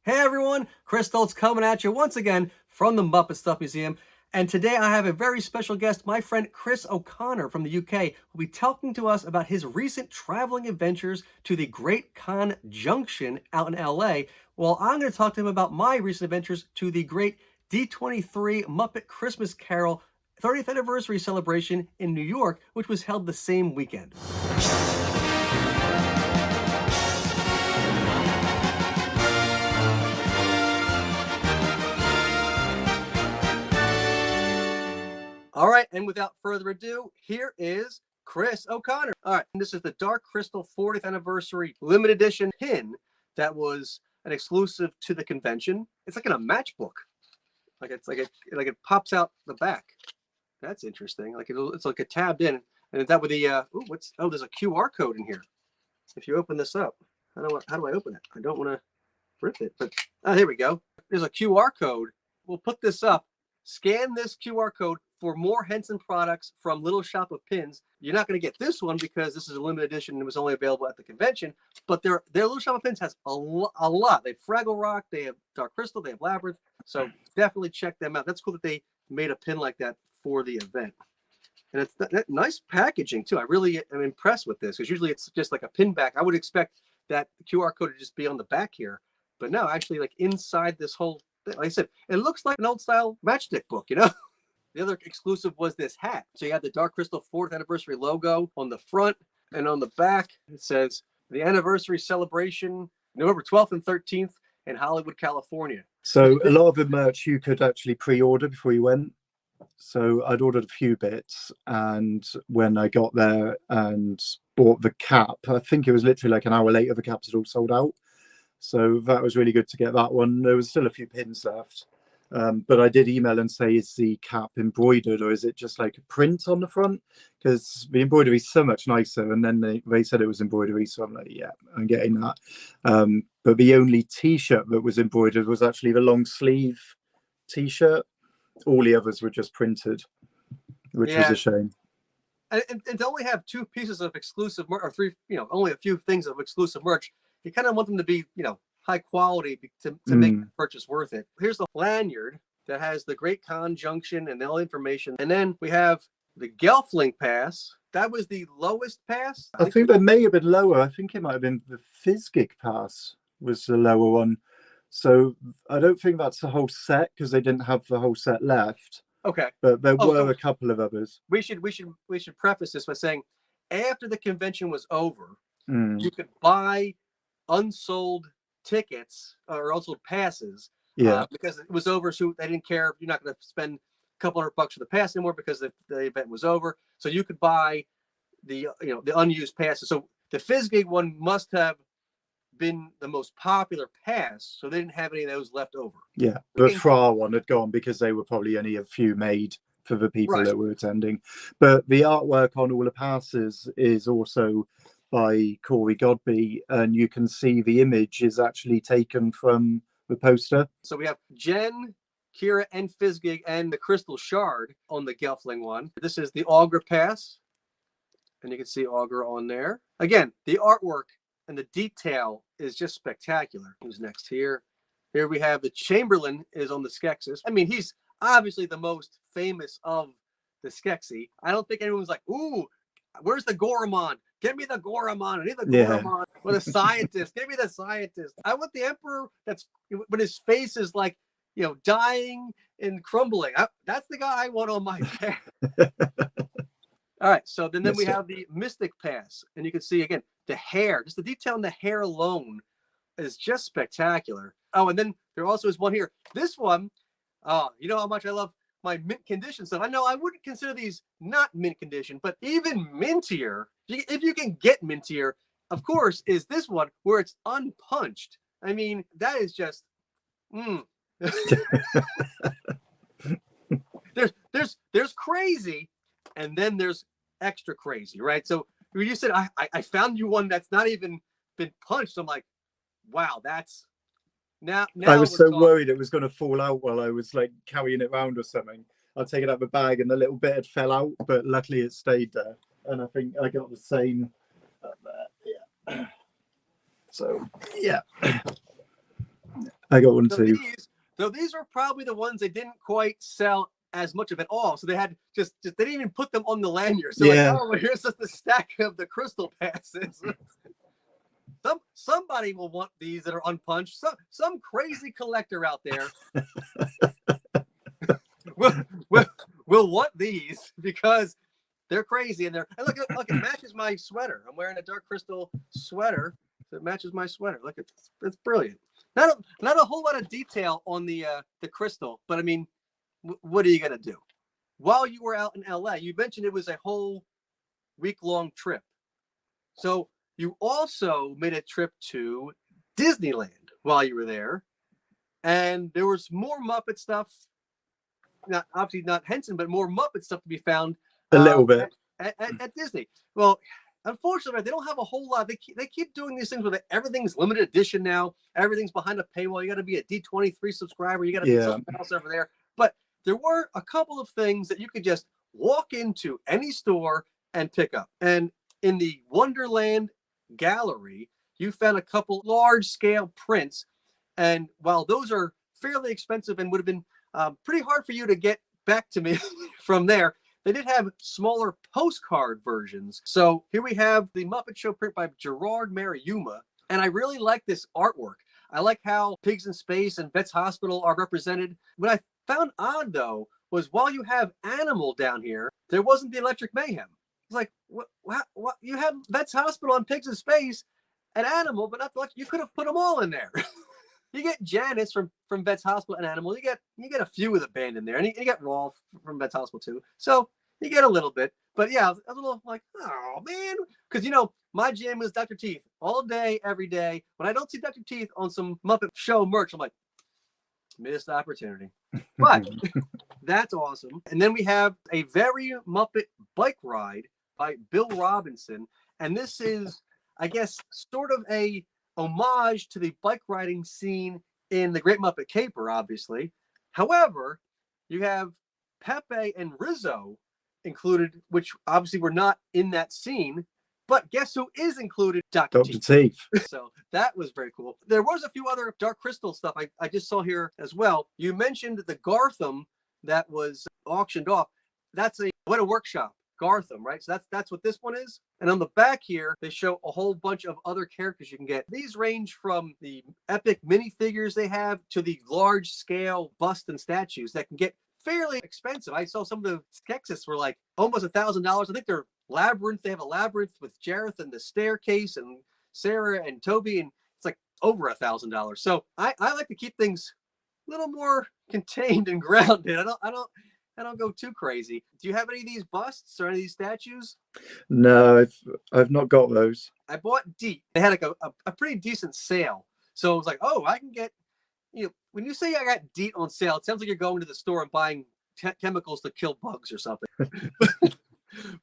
Hey everyone, Chris Stoltz coming at you once again from the MuppetStuff Museum. And today I have a very special guest, my friend Chris O'Connor from the UK, who will be talking to us about his recent traveling adventures to the Great Con-Junction out in LA. Well, I'm going to talk to him about my recent adventures to the Great D23 Muppet Christmas Carol 30th anniversary celebration in New York, which was held the same weekend. All right, and without further ado, here is Chris O'Connor. All right, and this is the Dark Crystal 40th Anniversary Limited Edition pin that was an exclusive to the convention. It's like in a matchbook, like it pops out the back. That's interesting. It's like a tabbed in, and that with the there's a QR code in here. If you open this up, how do I open it? I don't want to rip it, but here we go. There's a QR code. We'll put this up. Scan this QR code for more Henson products from Little Shop of Pins. You're not going to get this one because this is a limited edition and it was only available at the convention, but their Little Shop of Pins has a lot. They have Fraggle Rock, they have Dark Crystal, they have Labyrinth, so definitely check them out. That's cool that they made a pin like that for the event. And it's that nice packaging too. I really am impressed with this because usually it's just like a pin back. I would expect that QR code to just be on the back here, but no, actually like inside this whole thing. Like I said, it looks like an old style matchstick book, you know? The other exclusive was this hat. So you have the Dark Crystal 4th anniversary logo on the front, and on the back it says the anniversary celebration November 12th and 13th in Hollywood, California. So a lot of the merch you could actually pre-order before you went. So I'd ordered a few bits, and when I got there and bought the cap, I think it was literally like an hour later the caps had all sold out. So that was really good to get that one. There was still a few pins left. But I did email and say, is the cap embroidered or is it just like a print on the front? Because the embroidery is so much nicer. And then they said it was embroidery. So I'm like, yeah, I'm getting that. But the only T-shirt that was embroidered was actually the long sleeve T-shirt. All the others were just printed, which was a shame. And to only have two pieces of exclusive merch, or three, only a few things of exclusive merch, you kind of want them to be, high quality to make the purchase worth it. Here's the lanyard that has the Great Con-Junction and all information. And then we have the Gelfling pass. That was the lowest pass. I think that may have been lower. I think it might have been the Fizzgig pass was the lower one. So I don't think that's the whole set because they didn't have the whole set left. Okay. But there were a couple of others. We should preface this by saying after the convention was over, you could buy unsold tickets or also passes because it was over, so they didn't care. You're not going to spend a couple $100 for the pass anymore because the event was over, so you could buy the the unused passes. So the Fizzgig one must have been the most popular pass, so they didn't have any of those left over. The Fra one had gone because they were probably only a few made for the people that were attending, but the artwork on all the passes is also by Corey Godby, and you can see the image is actually taken from the poster. So we have Jen, Kira, and Fizzgig, and the Crystal Shard on the Gelfling one. This is the Augur pass, and you can see Augur on there. Again, the artwork and the detail is just spectacular. Who's next here? Here we have the Chamberlain is on the Skeksis. I mean, he's obviously the most famous of the Skeksy. I don't think anyone's like, ooh, where's the Goramon? Give me the Goramon. I need the Goramon. Or the scientist. Give me the scientist. I want the Emperor that's when his face is like, dying and crumbling. That's the guy I want on my pair. All right. So then we have the Mystic Pass. And you can see, again, the hair. Just the detail in the hair alone is just spectacular. Oh, and then there also is one here. This one, you know how much I love my mint condition stuff. I know I wouldn't consider these not mint condition, but even mintier, if you can get mintier, of course, is this one where it's unpunched. I mean, that is just there's crazy, and then there's extra crazy, right? So when you said I found you one that's not even been punched, I'm like, wow, that's now I was so worried it was going to fall out while I was like carrying it around or something. I'd take it out of the bag and the little bit had fell out, but luckily it stayed there. And I think I got the same up there. So yeah. I got one So too. these are probably the ones they didn't quite sell as much of at all. So they had just they didn't even put them on the lanyard. So Yeah. like, oh, well, here's just a stack of the crystal passes. Somebody will want these that are unpunched. Some crazy collector out there will want these because they're crazy and look, it matches my sweater. I'm wearing a dark crystal sweater that matches my sweater. Look, it's brilliant. Not a whole lot of detail on the crystal, but I mean, what are you gonna do? While you were out in LA, you mentioned it was a whole week-long trip. So you also made a trip to Disneyland while you were there, and there was more Muppet stuff. Not obviously not Henson, but more Muppet stuff to be found. A little bit at Disney. Well, unfortunately, they don't have a whole lot. They keep doing these things where everything's limited edition now. Everything's behind a paywall. You got to be a D23 subscriber. You got to be something else over there. But there were a couple of things that you could just walk into any store and pick up. And in the Wonderland Gallery, you found a couple large-scale prints. And while those are fairly expensive and would have been pretty hard for you to get back to me from there, they did have smaller postcard versions. So here we have the Muppet Show print by Gerard Mariuma. And I really like this artwork. I like how Pigs in Space and Vets Hospital are represented. What I found odd, though, was while you have Animal down here, there wasn't the Electric Mayhem. It's like, what? You have Vets Hospital and Pigs in Space and Animal, but not the Electric. You could have put them all in there. You get Janice from Vets Hospital and Animal. You get a few of the band in there, and you get Rolf from Vets Hospital too. So you get a little bit, but yeah, a little like, oh man, because my jam is Dr. Teeth all day, every day. When I don't see Dr. Teeth on some Muppet Show merch, I'm like, missed opportunity. But that's awesome. And then we have a very Muppet bike ride by Bill Robinson, and this is, I guess, sort of a homage to the bike riding scene in the Great Muppet Caper, obviously. However, you have Pepe and Rizzo included, which obviously were not in that scene. But guess who is included? Dr. Teeth. So that was very cool. There was a few other Dark Crystal stuff I just saw here as well. You mentioned the Gartham that was auctioned off. That's a workshop. Gartham, right? So that's what this one is. And on the back here, they show a whole bunch of other characters you can get. These range from the epic minifigures they have to the large scale bust and statues that can get fairly expensive. I saw some of the Skeksis were like almost $1,000. I think they're Labyrinth. They have a Labyrinth with Jareth and the staircase and Sarah and Toby, and it's like over $1,000. So I like to keep things a little more contained and grounded. I don't go too crazy. Do you have any of these busts or any of these statues? No, I've not got those. I bought Deet. They had like a pretty decent sale. So it was like, oh, I can get, when you say I got Deet on sale, it sounds like you're going to the store and buying chemicals to kill bugs or something.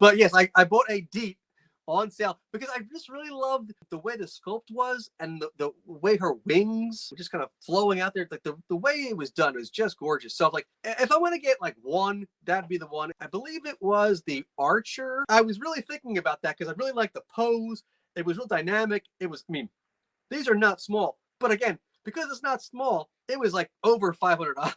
But yes, I bought a Deet on sale because I just really loved the way the sculpt was and the way her wings were just kind of flowing out there. Like the way it was done was just gorgeous. So like, if I want to get like one, that'd be the one. I believe it was the Archer. I was really thinking about that because I really liked the pose. It was real dynamic. These are not small, but again, because it's not small, it was like over $500.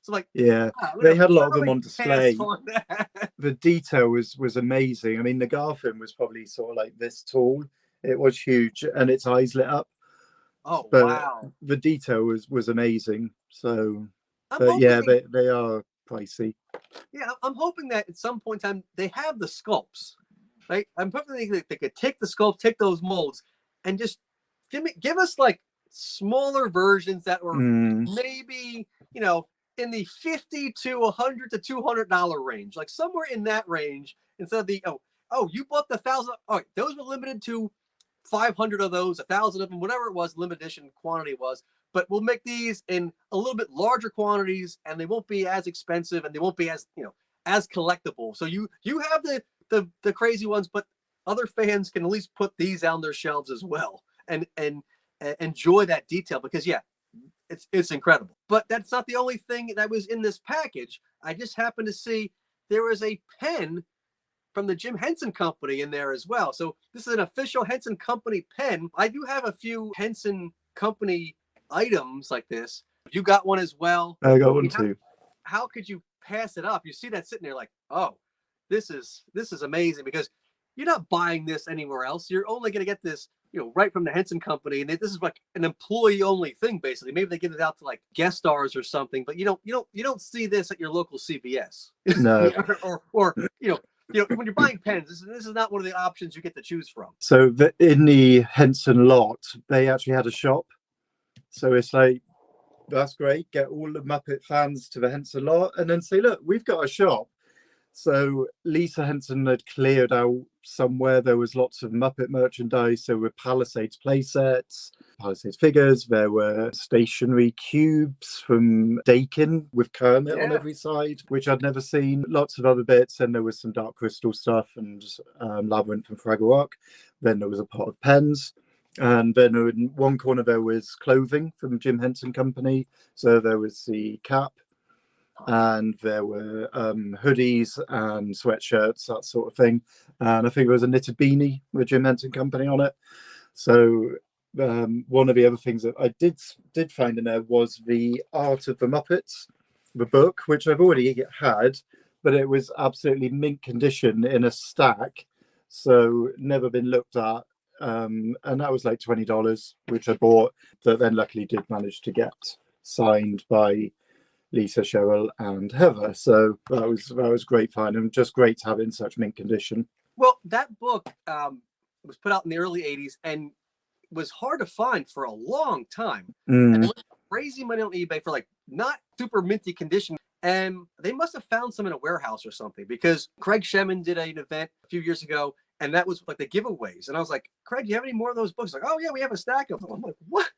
So like, yeah, they had a lot of them on display. The detail was amazing. I mean, the Gartham was probably sort of like this tall. It was huge, and its eyes lit up. Oh, but wow! The detail was amazing. So, but yeah, they are pricey. Yeah, I'm hoping that at some point in time they have the sculpts, right? I'm hoping they could take the sculpt, take those molds, and just give us like smaller versions that were maybe in the $50 to $100 to $200 range, like somewhere in that range, instead of the you bought the 1,000. All right, those were limited to 500 of those, 1,000 of them, whatever it was, limited edition quantity was. But we'll make these in a little bit larger quantities, and they won't be as expensive, and they won't be as as collectible. So you have the crazy ones, but other fans can at least put these on their shelves as well, and enjoy that detail because it's incredible. But that's not the only thing that was in this package. I just happened to see there was a pen from the Jim Henson Company in there as well. So this is an official Henson Company pen. I do have a few Henson Company items like this. You got one as well. I got one too. How could you pass it up? You see that sitting there like, oh, this is amazing, because you're not buying this anywhere else. You're only going to get this, right from the Henson company, and this is like an employee-only thing, basically. Maybe they give it out to like guest stars or something, but you don't see this at your local CVS. No. or when you're buying pens, this is not one of the options you get to choose from. So in the Henson lot, they actually had a shop. So it's like, that's great. Get all the Muppet fans to the Henson lot and then say, look, we've got a shop. So Lisa Henson had cleared out somewhere. There was lots of Muppet merchandise. There were Palisades play sets, Palisades figures. There were stationary cubes from Dakin with Kermit on every side, which I'd never seen. Lots of other bits. And there was some Dark Crystal stuff and Labyrinth and Fraggle Rock. Then there was a pot of pens. And then in one corner there was clothing from Jim Henson Company. So there was the cap, and there were hoodies and sweatshirts, that sort of thing. And I think there was a knitted beanie with Jim Henson Company on it. So one of the other things that I did find in there was the Art of the Muppets, the book, which I've already had, but it was absolutely mint condition in a stack, so never been looked at. And that was like $20, which I bought, that then luckily did manage to get signed by Lisa, Cheryl, and Heather. So that was great fun, and just great to have it in such mint condition. Well, that book was put out in the early 80s and was hard to find for a long time. And it was crazy money on eBay for like not super minty condition. And they must have found some in a warehouse or something, because Craig Shemin did an event a few years ago, and that was like the giveaways. And I was like, Craig, do you have any more of those books? Like, oh yeah, we have a stack of them. I'm like, what?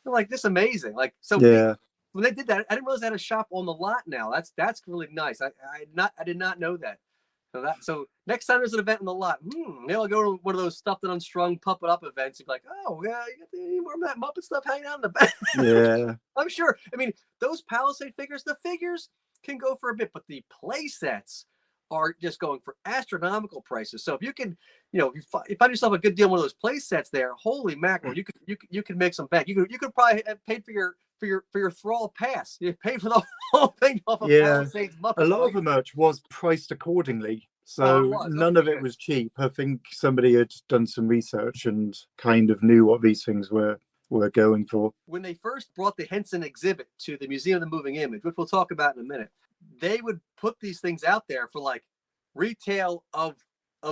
They're like, this amazing. Like, so yeah. When they did that, I didn't realize they had a shop on the lot now. That's really nice. I did not know that. So next time there's an event on the lot, maybe I'll go to one of those stuffed and unstrung puppet up events. You'd be like, oh yeah, you got any more of that Muppet stuff hanging out in the back? Yeah. I'm sure. I mean, those Palisade figures, the figures can go for a bit, but the play sets are just going for astronomical prices. So if you can, you find yourself a good deal on one of those play sets there, holy mackerel, you could make some back. You could probably have paid for your thrall pass. You paid for the whole thing off of Palisades Muppet. A lot of the merch was priced accordingly, so none of it was cheap. I think somebody had done some research and kind of knew what these things were going for. When they first brought the Henson exhibit to the Museum of the Moving Image, which we'll talk about in a minute, they would put these things out there for like retail of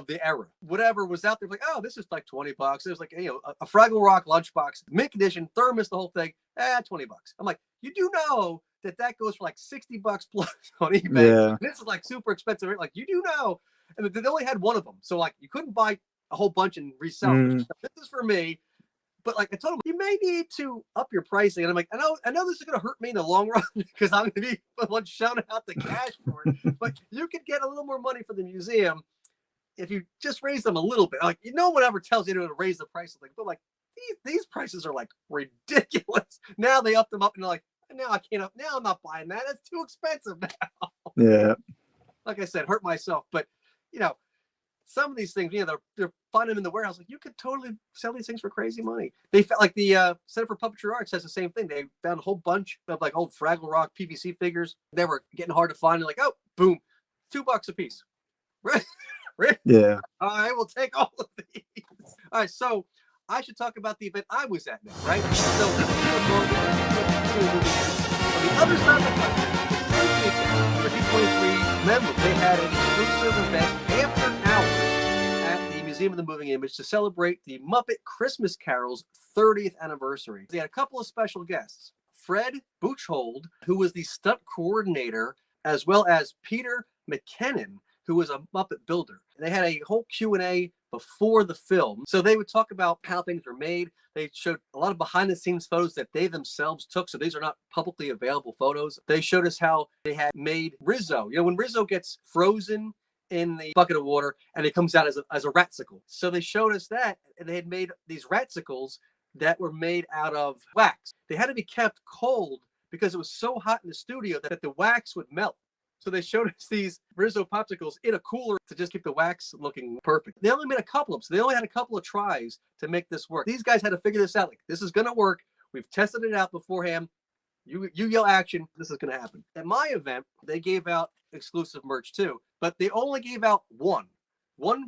the era. Whatever was out there, like, oh, this is like $20. There's like, a Fraggle Rock lunchbox, mint condition, thermos, the whole thing, $20. I'm like, you do know that goes for like $60 plus on eBay. Yeah. This is like super expensive. Like, you do know, and they only had one of them, so like you couldn't buy a whole bunch and resell them. This is for me. But like I told him, you may need to up your pricing. And I'm like, I know this is going to hurt me in the long run because I'm going to be the one shouting out the cash for it. But you could get a little more money for the museum if you just raise them a little bit. Like, no one ever tells you to raise the prices. Like, but like these prices are like ridiculous. Now they up them up and they're like, now I can't. Now I'm not buying that. That's too expensive now. Yeah. Like I said, hurt myself. But some of these things, they're finding them in the warehouse. Like, you could totally sell these things for crazy money. They felt like the Center for Puppetry Arts has the same thing. They found a whole bunch of like old Fraggle Rock PVC figures. They were getting hard to find. They're like, oh, boom, $2 a piece. Right? Yeah. I will take all of these. All right, so I should talk about the event I was at now, right? So on the other side of the country, for D23 members, they had an exclusive event after hours at the Museum of the Moving Image to celebrate the Muppet Christmas Carol's 30th anniversary. They had a couple of special guests. Fred Buchhold, who was the stunt coordinator, as well as Peter McKinnon, who was a Muppet builder. And they had a whole Q&A before the film. So they would talk about how things were made. They showed a lot of behind the scenes photos that they themselves took. So these are not publicly available photos. They showed us how they had made Rizzo. When Rizzo gets frozen in the bucket of water and it comes out as a ratsicle. So they showed us that, and they had made these ratsicles that were made out of wax. They had to be kept cold because it was so hot in the studio that the wax would melt. So they showed us these Rizzo popsicles in a cooler to just keep the wax looking perfect. They only made a couple of them, so they only had a couple of tries to make this work. These guys had to figure this out. Like, this is going to work. We've tested it out beforehand. You yell action, this is going to happen. At my event, they gave out exclusive merch too, but they only gave out one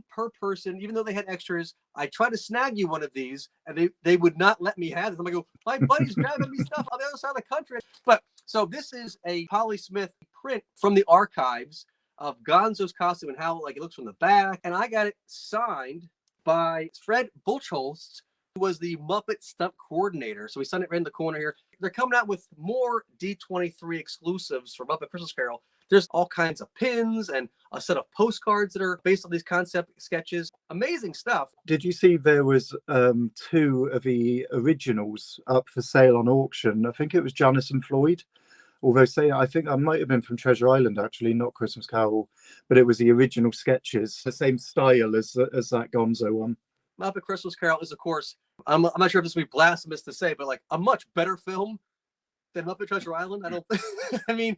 per person, even though they had extras. I tried to snag you one of these, and they would not let me have it. I'm like, my buddy's grabbing me stuff on the other side of the country. But so this is a Polly Smith print from the archives of Gonzo's costume and how like it looks from the back, and I got it signed by Fred Buchholz, who was the Muppet stunt coordinator. So we signed it right in the corner here. They're coming out with more D23 exclusives for Muppet Christmas Carol. There's all kinds of pins and a set of postcards that are based on these concept sketches. Amazing stuff. Did you see there was 2 of the originals up for sale on auction? I think it was Janice and Floyd. Although I think I might have been from Treasure Island, actually, not Christmas Carol, but it was the original sketches, the same style as that Gonzo one. Muppet Christmas Carol is, of course, I'm not sure if this would be blasphemous to say, but like a much better film than Muppet Treasure Island. I don't think, I mean,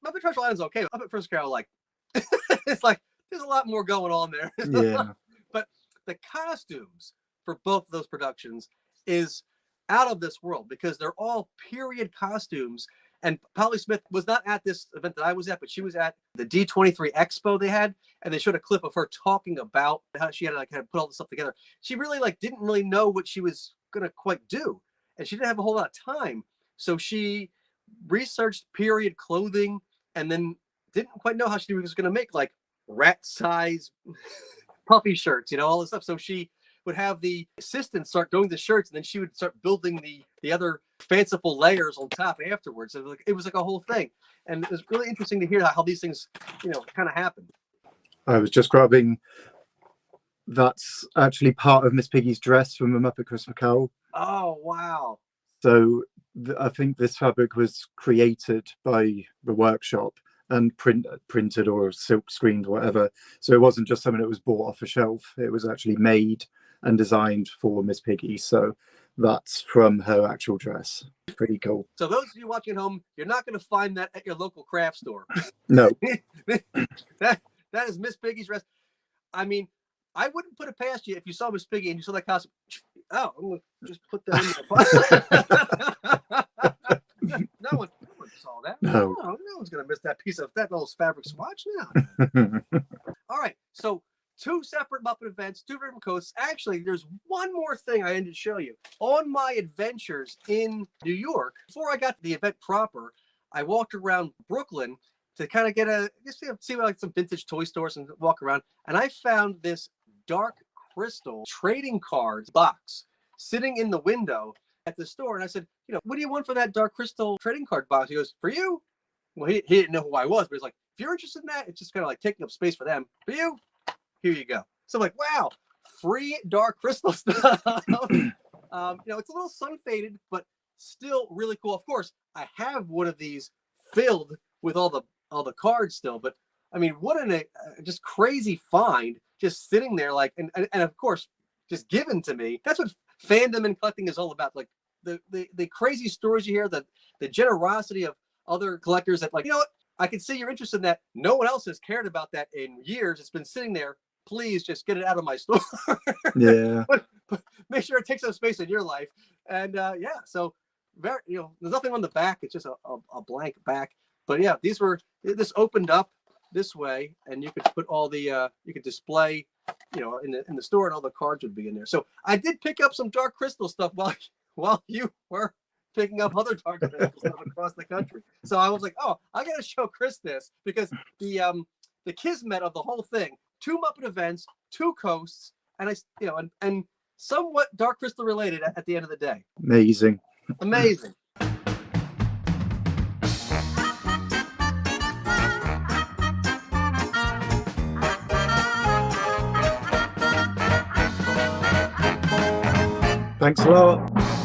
Muppet Treasure Island's okay. Muppet Christmas Carol, like, it's like, there's a lot more going on there. Yeah. But the costumes for both of those productions is out of this world because they're all period costumes. And Polly Smith was not at this event that I was at, but she was at the D23 Expo they had, and they showed a clip of her talking about how she had to put all this stuff together. She really didn't really know what she was going to quite do, and she didn't have a whole lot of time. So she researched period clothing and then didn't quite know how she was going to make like rat size puffy shirts, all this stuff. So she would have the assistants start doing the shirts, and then she would start building the other fanciful layers on top afterwards. It was like a whole thing, and it was really interesting to hear how these things, kind of happen. I was just grabbing. That's actually part of Miss Piggy's dress from the Muppet Christmas Carol. Oh wow! So I think this fabric was created by the workshop and printed or silk screened, whatever. So it wasn't just something that was bought off a shelf. It was actually made and designed for Miss Piggy. So that's from her actual dress. Pretty cool. So those of you watching at home, you're not going to find that at your local craft store. No. that is Miss Piggy's dress. I mean, I wouldn't put it past you if you saw Miss Piggy and you saw that costume. Oh, I'm going to just put that in there. No one saw that. No. No one's going to miss that piece of that little fabric swatch now. All right. So 2 separate Muppet events, 2 different coasts. Actually, there's one more thing I need to show you. On my adventures in New York, before I got to the event proper, I walked around Brooklyn to kind of see like some vintage toy stores and walk around. And I found this dark crystal trading cards box sitting in the window at the store. And I said, what do you want for that dark crystal trading card box? He goes, for you? Well, he didn't know who I was, but he's like, if you're interested in that, it's just kind of like taking up space for them. For you? Here you go. So I'm like, wow, free dark crystal stuff. It's a little sun faded, but still really cool. Of course, I have one of these filled with all the cards still, but I mean, what a just crazy find, just sitting there, like, and of course, just given to me. That's what fandom and collecting is all about. Like the crazy stories you hear, the generosity of other collectors that, like, you know what, I can see you're interested in that. No one else has cared about that in years. It's been sitting there. Please just get it out of my store. Yeah. but make sure it takes up space in your life. And so very, there's nothing on the back. It's just a blank back. But yeah, this opened up this way, and you could put all the you could display, in the store, and all the cards would be in there. So I did pick up some dark crystal stuff while you were picking up other dark crystal stuff across the country. So I was like, oh, I got to show Chris this, because the kismet of the whole thing. 2 Muppet events, 2 coasts, and and somewhat dark crystal related at the end of the day. Amazing. Thanks a lot.